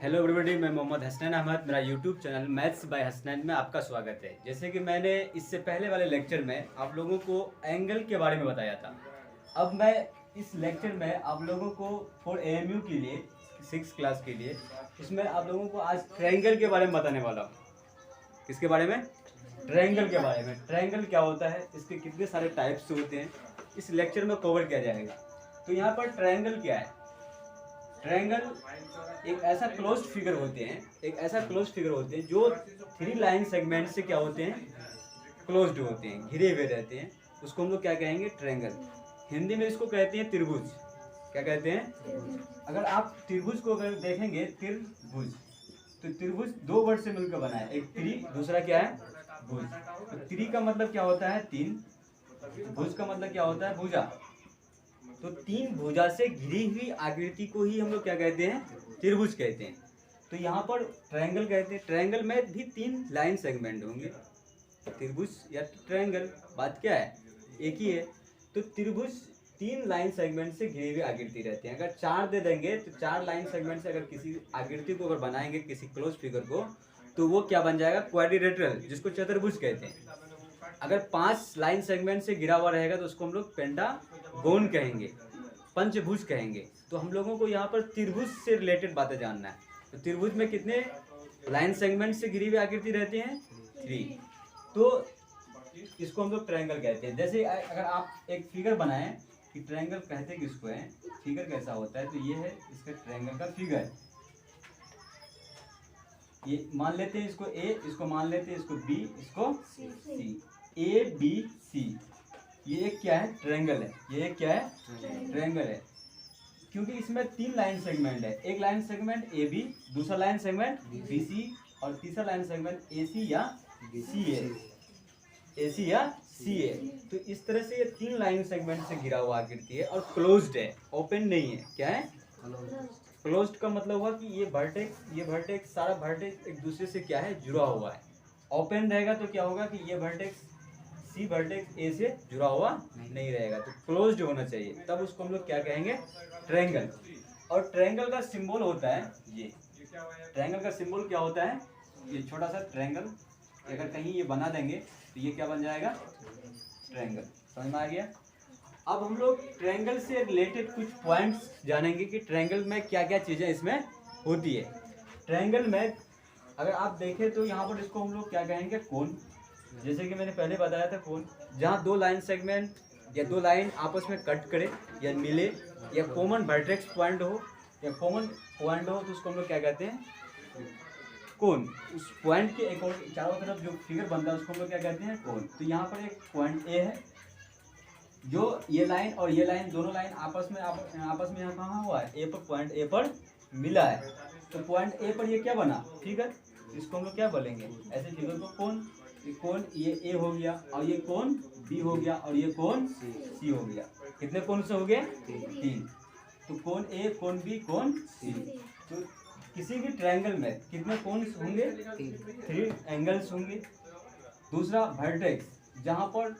Hello everybody, मैं मोहम्मद हसनैन अहमद। मेरा YouTube channel maths by Hasnain में आपका स्वागत है। जैसे कि मैंने इससे पहले वाले लेक्चर में आप लोगों को एंगल के बारे में बताया था। अब मैं इस लेक्चर में आप लोगों को फॉर एएमयू के लिए 6th क्लास के लिए इसमें आप लोगों को आज ट्रायंगल के बारे में बताने वाला हूँ। किसके बारे में? ट्रायंगल के बारे में। ट्रायंगल क्या होता है, इसके कितने सारे टाइप्स होते हैं, इस लेक्चर में कवर किया जाएगा। तो यहाँ पर ट्रायंगल क्या है? ट्रायंगल एक ऐसा क्लोज्ड फिगर होते हैं, जो 3 लाइन सेगमेंट से क्या होते हैं, क्लोज्ड होते हैं, घिरे हुए रहते हैं। उसको हम लोग क्या कहेंगे? ट्रायंगल। हिंदी में इसको कहते हैं त्रिभुज। क्या कहते हैं? अगर आप त्रिभुज को अगर देखेंगे, त्रिभुज, तो त्रिभुज 2 वर्ड से मिलकर बना है, एक त्रि, दूसरा क्या है? भुज। तो त्रि का मतलब क्या होता है? 3। भुज का मतलब क्या होता है? भुजा। तो 3 भुजा से घिरी हुई आकृति को ही हम लोग क्या कहते हैं? त्रिभुज कहते हैं। तो यहाँ पर ट्रायंगल कहते हैं। ट्रायंगल में भी 3 लाइन सेगमेंट होंगे। त्रिभुज या ट्रायंगल, बात क्या है? एक ही है। तो त्रिभुज 3 लाइन सेगमेंट से घिरी हुई आकृति रहती है। अगर 4 दे देंगे तो 4 लाइन सेगमेंट से अगर किसी आकृति को अगर बनाएंगे, किसी क्लोज फिगर को, तो वो क्या बन जाएगा? क्वाड्रिलेटरल, जिसको चतुर्भुज कहते हैं। अगर 5 लाइन सेगमेंट से घिरा हुआ रहेगा तो उसको हम लोग पेंटागोन कहेंगे, पंचभुज कहेंगे। तो हम लोगों को यहाँ पर त्रिभुज से रिलेटेड बातें जानना है। तो त्रिभुज में कितने लाइन सेगमेंट से घिरी हुई आकृति रहती हैं? 3। तो इसको हम लोग ट्रायंगल कहते हैं। जैसे अगर आप एक फिगर बनाएं कि ट्रायंगल कहते किसको है, फिगर कैसा होता है, तो ये है इसका ट्रायंगल का फिगर। ये मान लेते हैं इसको ए, इसको मान लेते हैं इसको बी, इसको सी। ए बी सी, ये एक क्या है? ट्रायंगल है। ये एक क्या है? ट्रायंगल है। क्योंकि इसमें 3 लाइन सेगमेंट है। एक लाइन सेगमेंट ए बी, दूसरा लाइन सेगमेंट बी सी, और तीसरा लाइन सेगमेंट ए सी या सी ए। तो इस तरह से ये 3 लाइन सेगमेंट से घिरा हुआ आकृति है और क्लोज्ड है, ओपन नहीं है। क्या है? क्लोज्ड का मतलब हुआ कि ये वर्टेक्स सारा वर्टेक्स एक दूसरे से क्या है? जुड़ा हुआ है। ओपन रहेगा तो क्या होगा कि ये वर्टेक्स सी वर्टेक्स ए से जुड़ा हुआ नहीं रहेगा। तो क्लोज्ड होना चाहिए, तब उसको हम लोग क्या कहेंगे? ट्रायंगल। और ट्रायंगल का सिंबल होता है ये। ट्रायंगल का सिंबल क्या होता है? ये छोटा सा ट्रायंगल अगर कहीं ये बना देंगे तो ये क्या बन जाएगा? ट्रायंगल। समझ में आ गया? अब हम लोग ट्रायंगल से रिलेटेड कुछ पॉइंट्स जानेंगे कि ट्रायंगल में क्या क्या चीज़ें इसमें होती है। ट्रायंगल में अगर आप देखें तो यहाँ पर इसको हम लोग क्या कहेंगे? कोन। जैसे कि मैंने पहले बताया था, कोन जहाँ 2 लाइन सेगमेंट या 2 लाइन आपस में कट करे या मिले या कॉमन वर्टेक्स पॉइंट हो या कॉमन पॉइंट हो, तो उसको हम लोग क्या कहते हैं? कोन। उस पॉइंट के एक और चारों तरफ जो फिगर बनता है उसको हम लोग क्या कहते हैं? कोन। तो यहाँ पर एक पॉइंट ए है, जो ये लाइन और ये लाइन दोनों लाइन आपस में यहाँ कहाँ हुआ है? ए पर, पॉइंट ए पर मिला है। तो पॉइंट ए पर ये क्या बना? फिगर। इसको हम लोग क्या बोलेंगे? ऐसे फिगर को कोन। ये कोन, ये ए हो गया, और ये कोन बी हो गया, और ये कोन सी हो गया। कितने कोन से हो गए? 3। तो कोन ए, कोन बी, कोन सी। तो किसी भी ट्रायंगल में कितने कोन होंगे? 3 एंगल्स होंगे। दूसरा वर्टेक्स, जहाँ पर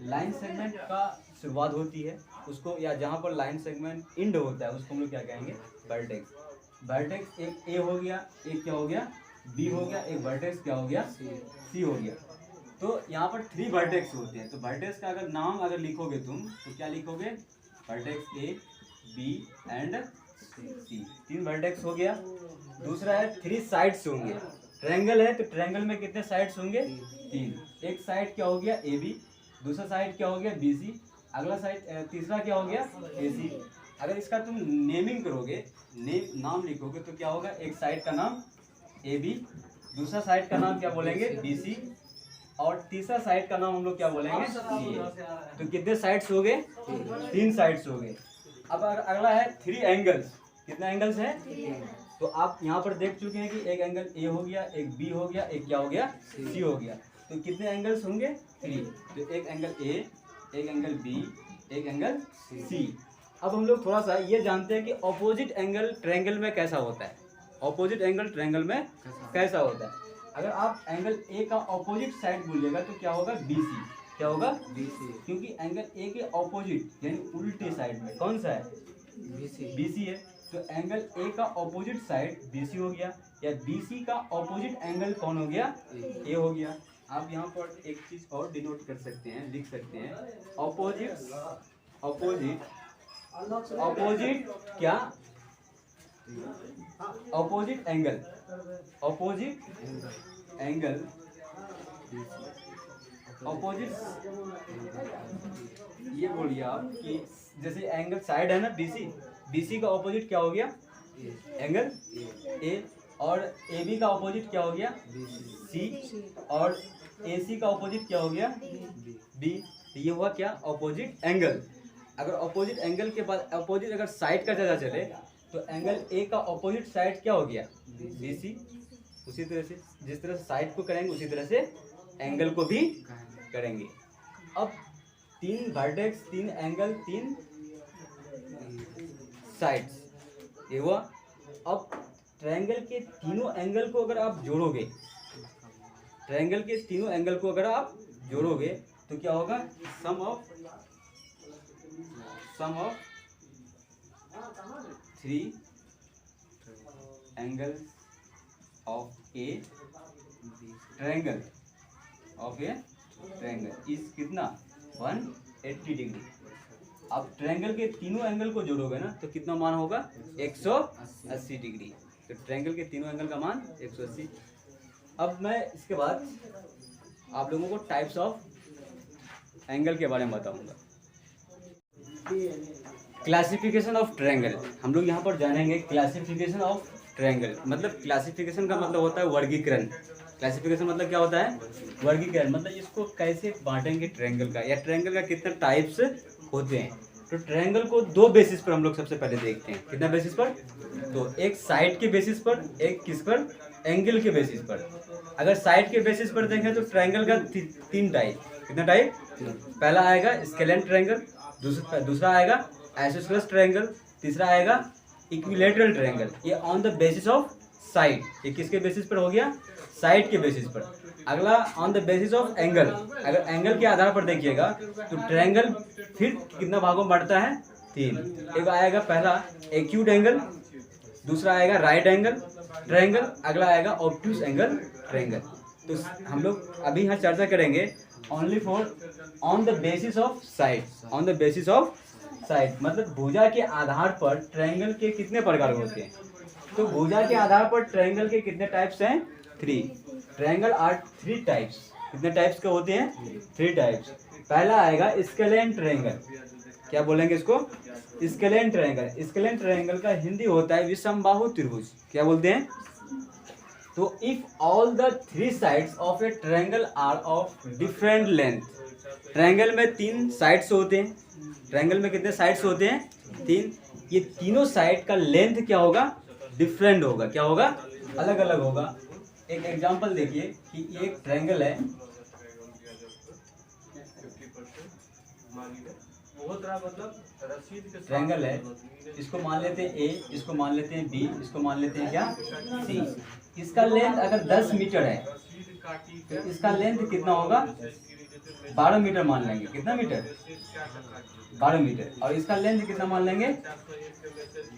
लाइन सेगमेंट का शुरुआत होती है उसको, या जहाँ पर लाइन सेगमेंट एंड होता है उसको हम लोग क्या कहेंगे? वर्टेक्स। वर्टेक्स एक ए हो गया, एक क्या हो गया? बी हो गया, एक वर्टेक्स क्या हो गया? सी हो गया। तो यहाँ पर 3 वर्टेक्स होते हैं। तो वर्टेक्स का अगर नाम अगर लिखोगे तुम तो क्या लिखोगे? Vertex A, B and C. 3 vertex हो गया। दूसरा है 3 साइड्स होंगे। ट्रायंगल है तो ट्रायंगल में कितने साइड्स होंगे? 3। एक साइड क्या हो गया? ए बी, दूसरा साइड क्या हो गया? बी सी, अगला साइड तीसरा क्या हो गया? ए सी। अगर इसका तुम नेमिंग करोगे, नाम लिखोगे, तो क्या होगा? एक साइड का नाम ए बी, दूसरा साइड का नाम क्या बोलेंगे? बी सी, और तीसरा साइड का नाम हम लोग क्या बोलेंगे? सी ए। तो कितने साइड्स हो गए? 3 साइड्स हो गए। अब अगला है 3 एंगल्स। कितने एंगल्स है? तो आप यहाँ पर देख चुके हैं कि एक एंगल ए हो गया, एक बी हो गया, एक क्या हो गया? सी हो गया। तो कितने एंगल्स होंगे? 3। तो एक एंगल ए, एक एंगल बी, एक एंगल सी। अब हम लोग थोड़ा सा ये जानते हैं कि ऑपोजिट एंगल ट्रायंगल में कैसा होता है। ऑपोजिट एंगल ट्रायंगल में कैसा होता है? अगर आप एंगल ए का ऑपोजिट साइड बोलिएगा तो क्या होगा? B C. क्या होगा? B C. क्योंकि एंगल ए के ऑपोजिट यानी उल्टे साइड में कौन सा है? बी सी है। तो एंगल ए का ऑपोजिट साइड BC हो गया, या BC का ऑपोजिट एंगल कौन हो गया? ए हो गया। आप यहाँ पर एक चीज और डिनोट कर सकते हैं, लिख सकते हैं, ऑपोजिट क्या? ऑपोजिट एंगल ऑपोजिट, ये बोलिए आप कि जैसे एंगल साइड है ना BC का ऑपोजिट क्या हो गया? एंगल A, और AB का ऑपोजिट क्या हो गया? C, और AC का ऑपोजिट क्या हो गया? B। तो ये हुआ क्या? Opposite angle. अगर ऑपोजिट एंगल के बाद ऑपोजिट अगर साइड का पता चले तो एंगल A का ऑपोजिट साइड क्या हो गया? BC। उसी तरह से जिस तरह से साइड को करेंगे उसी तरह से एंगल को भी करेंगे। अब 3 वर्टेक्स, 3 एंगल, 3 साइड्स, ये हुआ। अब ट्रायंगल के तीनों एंगल को अगर आप जोड़ोगे, ट्रायंगल के तीनों एंगल को अगर आप जोड़ोगे तो क्या होगा? Sum of 3 angle of a triangle is कितना? 180 डिग्री। अब ट्रायंगल के तीनों एंगल को जोड़ोगे ना तो कितना मान होगा? 180 डिग्री। तो ट्रायंगल के तीनों एंगल का मान 180। अब मैं इसके बाद आप लोगों को टाइप्स ऑफ एंगल के बारे में बताऊंगा। क्लासिफिकेशन ऑफ ट्रायंगल, हम लोग यहाँ पर जानेंगे क्लासिफिकेशन ऑफ ट्रायंगल। मतलब क्लासिफिकेशन का मतलब होता है वर्गीकरण। क्लासिफिकेशन मतलब क्या होता है? वर्गीकरण। मतलब इसको कैसे बांटेंगे ट्रायंगल का, या ट्रायंगल का कितने टाइप्स होते हैं। तो ट्रायंगल को 2 बेसिस पर हम लोग सबसे पहले देखते हैं। कितना बेसिस पर? तो एक साइड के बेसिस पर, एक किस पर? एंगल के बेसिस पर। अगर साइड के बेसिस पर देखें तो ट्रायंगल का 3 टाइप। कितना टाइप? पहला आएगा स्केलेन ट्रायंगल, दूसरा आएगा आइसोसेलेस ट्रायंगल, तीसरा आएगा इक्विलैटरल ट्रायंगल। ये on the basis of side. ये किसके बेसिस पर हो गया? साइड के बेसिस पर। अगला on the basis of angle. अगर एंगल के आधार पर देखिएगा तो ट्रायंगल फिर कितना भागों में बढ़ता है? 3। एक आएगा पहला एक्यूट एंगल, दूसरा आएगा राइट एंगल ट्रायंगल, अगला आएगा ऑब्ट्यूज एंगल ट्रायंगल। तो हम लोग अभी यहाँ चर्चा करेंगे only for on the basis of side. On the basis of side मतलब भुजा के आधार पर ट्रायंगल के कितने प्रकार होते हैं। तो भुजा के आधार पर ट्रायंगल के कितने टाइप्स हैं? 3। Triangle are 3 types. कितने टाइप्स के होते हैं? 3 टाइप्स। पहला आएगा स्केलेन ट्रायंगल। क्या बोलेंगे इसको? Scalene triangle. स्केलेन ट्रायंगल का हिंदी होता है विषमबाहु त्रिभुज। क्या बोलते हैं? तो if all the 3 sides of a triangle are of different length. Triangle में 3 साइड्स होते हैं। ट्रायंगल में कितने साइड्स होते हैं? 3। ये तीनों साइड का लेंथ क्या होगा? डिफरेंट होगा। क्या होगा? अलग अलग होगा। एक एग्जांपल देखिए कि ये एक ट्रायंगल है, ट्रायंगल है, इसको मान लेते हैं ए, इसको मान लेते हैं बी, इसको मान लेते हैं क्या? सी। इसका लेंथ अगर 10 मीटर है तो इसका लेंथ कितना होगा? 12 मीटर मान लेंगे। कितना मीटर? 12 मीटर। और इसका लेंथ कितना मान लेंगे?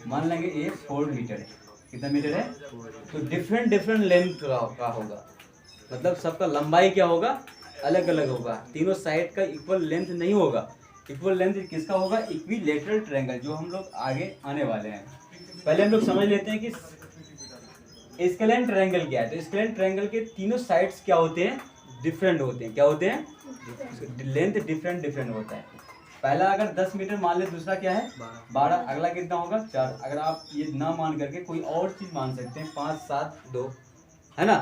मान लेंगे ये 4 मीटर है। कितना मीटर है? तो डिफरेंट लेंथ का होगा। मतलब सबका लंबाई क्या होगा? अलग अलग होगा। तीनों साइड का इक्वल लेंथ नहीं होगा। इक्वल लेंथ किसका होगा? इक्विलैटरल ट्रायंगल, जो हम लोग आगे आने वाले हैं। पहले हम लोग समझ लेते हैं कि स्केलेन ट्रायंगल क्या है। तो स्केलेन ट्रायंगल के तीनों साइड्स क्या होते हैं? डिफरेंट होते हैं। क्या होते हैं? लेंथ डिफरेंट होता है। पहला अगर 10 मीटर मान ले, दूसरा क्या है? 12। अगला कितना होगा? 4। अगर आप ये ना मान करके कोई और चीज मान सकते हैं, 5, 7, 2, है ना।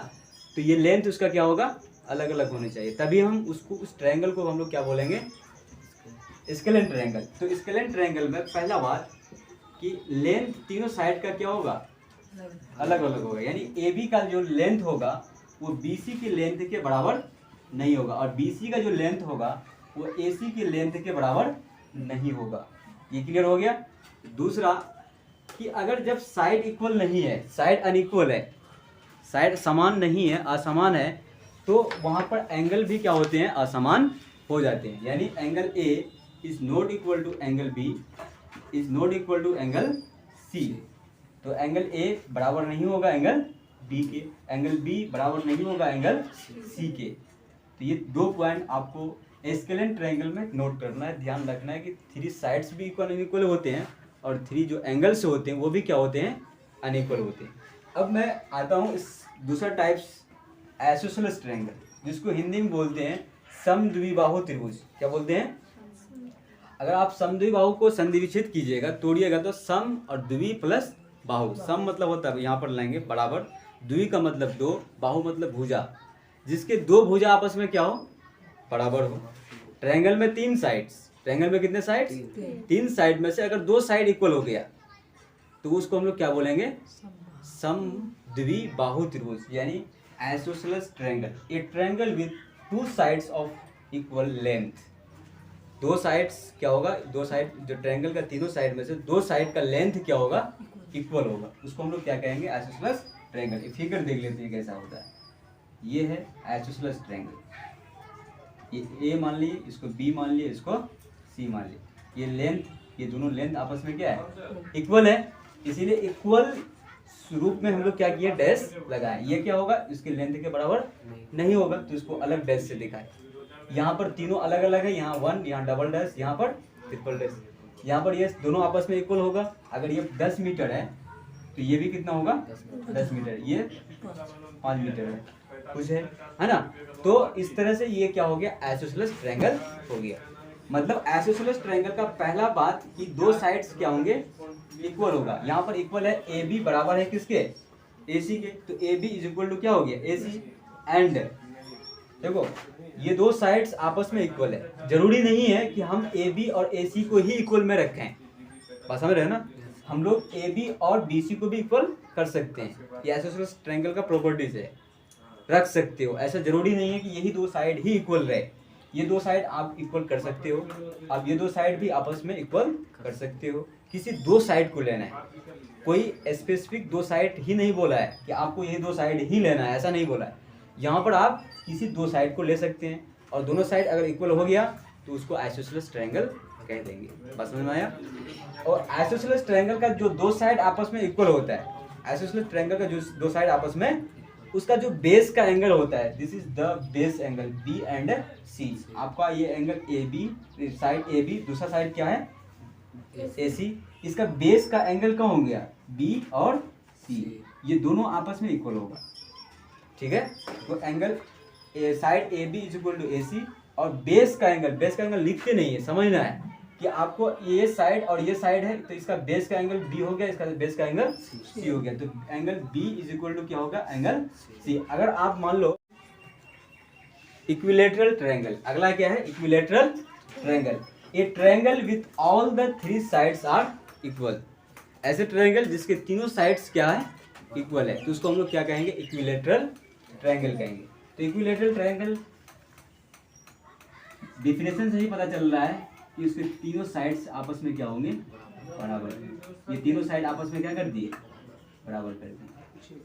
तो ये लेंथ उसका क्या होगा? अलग अलग होनी चाहिए। तभी हम उसको, उस ट्रायंगल को हम लोग क्या बोलेंगे? Scalene triangle. तो स्केलेन ट्रायंगल में पहला बात कि लेंथ तीनों साइड का क्या होगा? अलग अलग होगा। यानी AB का जो लेंथ होगा वो BC की लेंथ के बराबर नहीं होगा, और BC का जो लेंथ होगा वो AC की लेंथ के बराबर नहीं होगा। ये क्लियर हो गया? दूसरा कि अगर जब साइड इक्वल नहीं है, साइड अनइक्वल है, साइड समान नहीं है, असमान है, तो वहाँ पर एंगल भी क्या होते हैं? असमान हो जाते हैं। यानी angle A is not equal to angle B is not equal to angle C। तो एंगल ए बराबर नहीं होगा एंगल बी के, एंगल बी बराबर नहीं होगा एंगल सी के। तो ये 2 पॉइंट आपको स्केलेन ट्रायंगल में नोट करना है, ध्यान रखना है कि 3 साइड्स भी इक्वल अनइक्वल होते हैं और 3 जो एंगल्स होते हैं वो भी क्या होते हैं, अनइक्वल होते हैं। अब मैं आता हूँ इस दूसरा टाइप्स आइसोसेलेस ट्रायंगल, जिसको हिंदी में बोलते हैं समद्विबाहु त्रिभुज। क्या बोलते हैं? अगर आप समद्विबाहु को संधिविच्छेद कीजिएगा, तोड़िएगा, तो सम और द्वि प्लस बाहु। सम मतलब होता है, यहाँ पर लाएंगे बराबर, द्वि का मतलब 2, बाहु मतलब भुजा, जिसके 2 भुजा आपस में क्या हो, बराबर हो। ट्रायंगल में 3 साइड्स, ट्रायंगल में कितने साइड्स? 3 साइड में से अगर 2 साइड इक्वल हो गया तो उसको हम लोग क्या बोलेंगे, समद्विबाहु त्रिभुज, यानी isosceles triangle. A triangle with 2 sides of equal length. 2 sides क्या होगा, 2 साइड जो ट्रायंगल का तीनों साइड में से 2 साइड का लेंथ क्या होगा, इक्वल होगा, उसको हम लोग क्या कहेंगे, आइसोसेलेस ट्रायंगल। ये फिगर देख लेते हैं कैसा होता है। ये है आइसोसेलेस ट्रायंगल, ये ए मान लिए, इसको बी मान लिए, इसको सी मान लिए। ये लेंथ, ये दोनों लेंथ आपस में क्या है, इक्वल है, इसीलिए इक्वल रूप में हम लोग क्या किए, डैश लगाए। ये क्या होगा, इसके लेंथ के बराबर नहीं होगा, तो इसको अलग डैश से दिखाए। यहाँ पर तीनों अलग अलग है, यहाँ 1, यहाँ डबल डैश, यहाँ पर ट्रिपल डैश। यहाँ पर ये दोनों आपस में इक्वल होगा। अगर ये 10 मीटर है तो ये भी कितना होगा, 10 मीटर, ये 5 मीटर है, कुछ है ना। तो इस तरह से ये क्या हो गया, आइसोसेलेस ट्रायंगल हो गया। मतलब आइसोसेलेस ट्रायंगल का पहला बात कि 2 साइड्स क्या होंगे, इक्वल होगा। यहाँ पर इक्वल है, ए बी बराबर है किसके, ए सी के, तो A B is equal to क्या हो गया, ए सी। एंड देखो ये 2 साइड्स आपस में इक्वल है, जरूरी नहीं है कि हम ए बी और ए सी को ही इक्वल में रखें, बात समझ रहे हैं ना। हम लोग ए बी और बी सी को भी इक्वल कर सकते हैं, ये आइसोसेलेस ट्रायंगल का प्रॉपर्टीज है, रख सकते हो। ऐसा जरूरी नहीं है कि यही 2 साइड ही इक्वल रहे, ये 2 साइड आप इक्वल कर सकते हो, आप ये 2 साइड भी आपस में इक्वल कर सकते हो। किसी 2 साइड को लेना है, कोई स्पेसिफिक 2 साइड ही नहीं बोला है कि आपको ये 2 साइड ही लेना है, ऐसा नहीं बोला है। यहाँ पर आप किसी 2 साइड को ले सकते हैं और दोनों साइड अगर इक्वल हो गया तो उसको आइसोसेलेस ट्रायंगल कह देंगे। बस समझ में आया। और आइसोसेलेस ट्रायंगल का जो 2 साइड आपस में इक्वल होता है, आइसोसेलेस ट्रायंगल का जो 2 साइड आपस में, उसका जो बेस का एंगल होता है, this is the base angle B and C. आपका ये angle A B, side A B, दूसरा साइड क्या है, ए सी। इसका बेस का एंगल कहाँ हो गया, बी और सी, ये दोनों आपस में इक्वल होगा, ठीक है। तो angle side A B is equal to A C, और बेस का एंगल लिखते नहीं है, समझना है कि आपको ये साइड और ये साइड है, तो इसका बेस का एंगल बी हो गया, इसका बेस का एंगल सी हो गया, तो angle B is equal to क्या होगा, एंगल सी। अगर आप मान लो इक्विलेटरल ट्रायंगल, अगला क्या है, equilateral triangle. A triangle with all the 3 sides are equal, ऐसे ट्रायंगल जिसके तीनों साइड्स क्या है, इक्वल है, तो उसको हम लोग क्या कहेंगे, इक्विलेटरल ट्रायंगल कहेंगे। तो इक्विलेटरल ट्रायंगल डिफिनेशन से ही पता चल रहा है कि उसके तीनों साइड्स आपस में क्या होंगे, बराबर। ये तीनों साइड आपस में क्या कर दिए, बराबर कर दिए,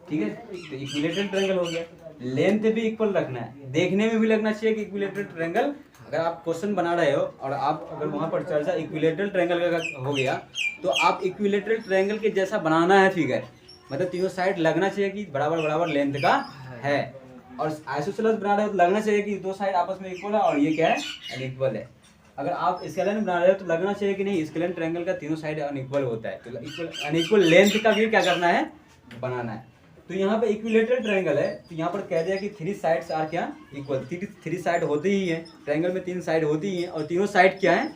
ठीक है। तो इक्विलेटरल ट्रायंगल हो गया। लेंथ भी इक्वल रखना है, देखने में भी लगना चाहिए कि इक्विलेटरल ट्रायंगल, अगर आप क्वेश्चन बना रहे हो और आप अगर वहां पर चर्चा इक्विलेटरल ट्रायंगल का हो गया, तो आप इक्विलेटरल ट्रायंगल के जैसा बनाना है फिगर, मतलब तीनों साइड लगना चाहिए कि बराबर बराबर लेंथ का है। और आइसोसेलेस बना रहे हो तो लगना चाहिए कि 2 साइड आपस में इक्वल है और ये क्या है, अनइक्वल है। अगर आप स्केलेन बना रहे हो तो लगना चाहिए कि नहीं, स्केलेन ट्रायंगल का तीनों साइड अनइक्वल होता है, तो इक्वल अनइक्वल लेंथ का भी क्या करना है, बनाना है। तो यहाँ पे इक्विलेटरल ट्रायंगल है, तो यहाँ पर कह दिया कि 3 साइड्स आर क्या, इक्वल। 3 साइड होते ही है, ट्रायंगल में 3 साइड होती ही है और तीनों साइड क्या है,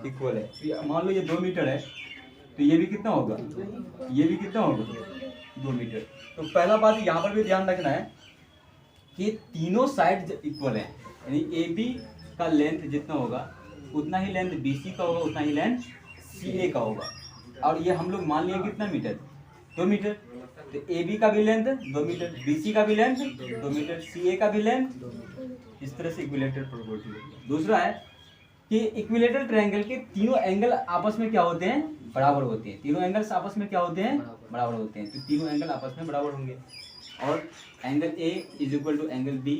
इक्वल है। तो मान लो ये 2 मीटर है, तो ये भी कितना होगा, ये भी कितना होगा, 2 मीटर। तो पहला बात यहाँ पर भी ध्यान रखना है कि तीनों साइड इक्वल है, यानी ए बी का लेंथ जितना होगा उतना ही लेंथ बी सी का होगा, उतना ही लेंथ सी ए का होगा। और ये हम लोग मान लिए कितना मीटर, 2 मीटर। तो ए बी का भी लेंथ 2 मीटर, बी सी का भी लेंथ 2 मीटर, सी ए का भी लेंथ। इस तरह से इक्विलेटरल प्रॉपर्टी। दूसरा है कि इक्विलेटरल ट्रायंगल के तीनों एंगल आपस में क्या होते हैं, बराबर होते हैं। तीनों एंगल्स आपस में क्या होते हैं, बराबर होते हैं, तो तीनों एंगल आपस में बराबर होंगे। और angle A is equal to angle B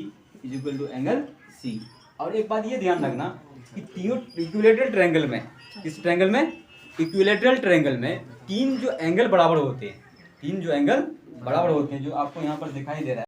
is equal to angle C. और एक बात ये ध्यान रखना कि तीनों इक्विलेटरल ट्रायंगल में, इस ट्रायंगल में, इक्विलेटरल ट्रायंगल में तीन जो एंगल बराबर होते हैं, तीन जो एंगल बराबर होते हैं, जो आपको यहाँ पर दिखाई दे रहा है।